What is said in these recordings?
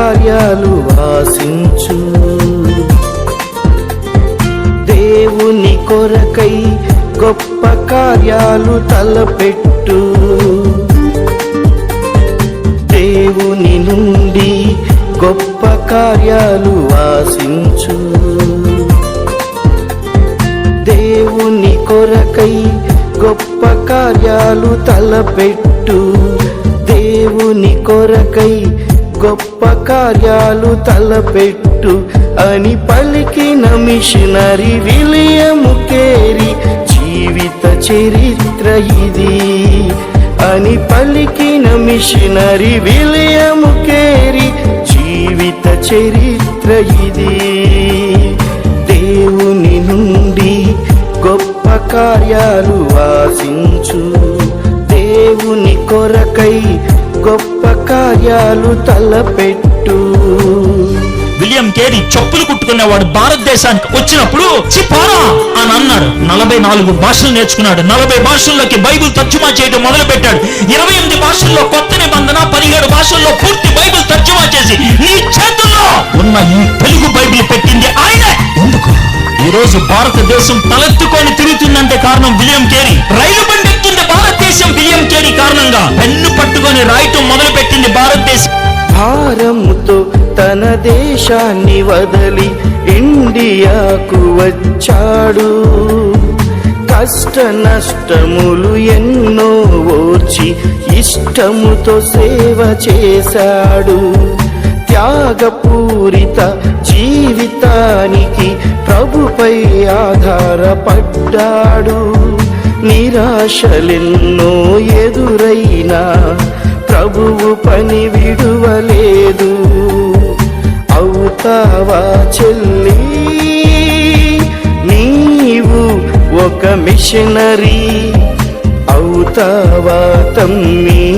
కార్యాలు ఆశించు. దేవుని కొరకై గొప్ప కార్యాలు తలపెట్టు. దేవుని నుండి గొప్ప కార్యాలు ఆశించు. దేవుని కొరకై గొప్ప కార్యాలు తలపెట్టు. దేవుని కొరకై గొప్ప కార్యాలు తలపెట్టు అని పలికిన మిషనరీ విలియం కేరీ జీవిత చరిత్ర ఇది. అని పలికిన మిషనరీ విలియం కేరీ జీవిత చరిత్ర ఇది. దేవుని నుండి గొప్ప కార్యాలు ఆశించు. దేవుని కొరకై గొప్ప కార్యాలు తలపెట్టు. విలియం కేరీ చెప్పులు కుట్టుకునేవాడు. భారతదేశానికి వచ్చినప్పుడు చిపారా అని అన్నాడు. 44 భాషలు నేర్చుకున్నాడు. 40 భాషల్లోకి బైబిల్ తర్జుమా చేయడం మొదలు పెట్టాడు. 28 భాషల్లో కొత్త నిబంధన, 17 భాషల్లో పూర్తి బైబిల్ తర్జుమా చేసి నీ చేతుల్లో ఉన్న ఈ తెలుగు బైబిల్ పెట్టింది ఆయనే. ఎందుకు ఈ రోజు భారతదేశం తలెత్తుకొని తిరుగుతుందంటే కారణం విలియం కేరీ. రైలు బండి ఎక్కుతుంది భారతదేశం విలియం కేరీ కారణంగా. పెన్ను పట్టుకొని రాయటం మొదలు పెట్టింది భారతదేశం. భారముతో తన దేశాన్ని వదిలి ఇండియాకు వచ్చాడు. కష్ట నష్టములు ఎన్నో ఓర్చి ఇష్టముతో సేవ చేశాడు. త్యాగపూరిత జీవితానికి ప్రభుపై ఆధారపడ్డాడు. నిరాశలెన్నో ఎదురైనా ప్రభువు పని విడువలేదు. అవుతావా చెల్లి నీవు ఒక మిషనరీ? అవుతావా తమ్మి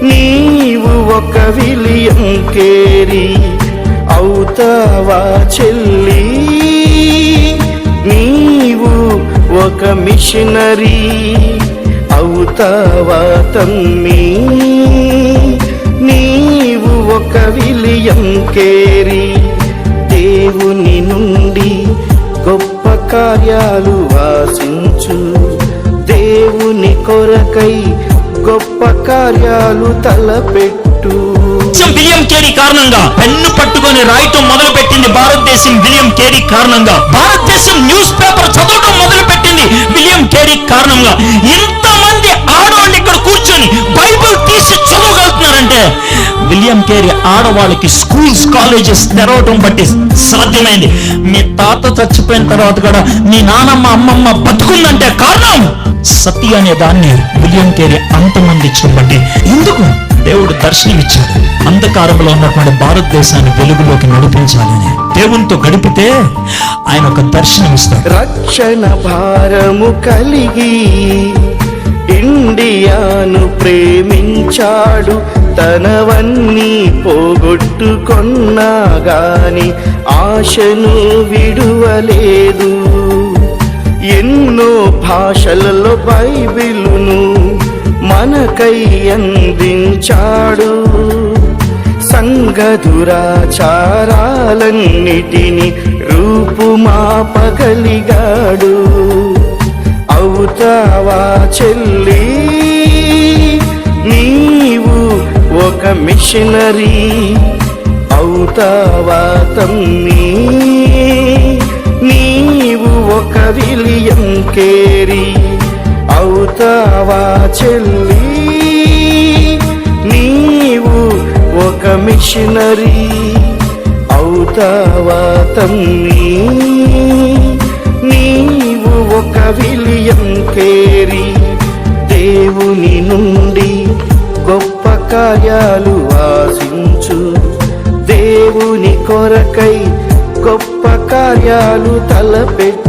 నీవు ఒక విలియం కేరీ? అవుతావా చెల్లి నీవు ఒక మిషనరీ? అవుతావా తమ్మి నీవు ఒక విలియం కేరీ? దేవుని నుండి గొప్ప కార్యాలు ఆశించు. దేవుని కొరకై గొప్ప కార్యాలు తలపెట్టు. విలియం కేరీ కారణంగా పెన్ను పట్టుకొని రాయటం మొదలు పెట్టింది భారతదేశం విలియం కేరీ కారణంగా. భారతదేశం న్యూస్ పేపర్ చదవటం మొదలు పెట్టింది విలియం కేరీ కారణంగా. ఇంతమంది ఆడవాళ్ళు ఇక్కడ కూర్చొని బైబిల్ తీసి చదవగలుగుతున్నారంటే విలియం కేరీ ఆడవాళ్ళకి స్కూల్స్ కాలేజెస్ తెరవటం బట్టి సాధ్యమైంది. మీ తాత చచ్చిపోయిన తర్వాత కూడా మీ నానమ్మ అమ్మమ్మ బతుకుందంటే కారణం సతీ అనే దాన్ని విలియం కేరీ అంతమందించడం బట్టి. ఎందుకు దేవుడు దర్శనమిచ్చాడు. అంధకారంలో ఉన్నటువంటి భారతదేశాన్ని వెలుగులోకి నడిపించాలని. దేవునితో గడిపితే ఆయన ఒక దర్శనం ఇస్తాడు. రక్షణ భారము కలిగి ఇండియాను ప్రేమించాడు. తనవన్నీ పోగొట్టుకొన్నా గాని ఆశను విడువలేదు. ఎన్నో భాషలలో బైబిలును మనకై అందించాడు. సంఘ దురాచారాలన్నిటిని రూపుమాపగలిగాడు. అవుతావా చెల్లి నీవు ఒక మిషనరీ? అవుతావా తమ్మి నీవు ఒక విలియం కేరీ? అవుతావా చెల్లి నీవు ఒక మిషనరీ? అవుతావా తమ్మి నీవు ఒక విలియం కేరీ? దేవుని నుండి గొప్ప కార్యాలు ఆశించు. దేవుని కొరకై గొప్ప కార్యాలు తలపెట్టు.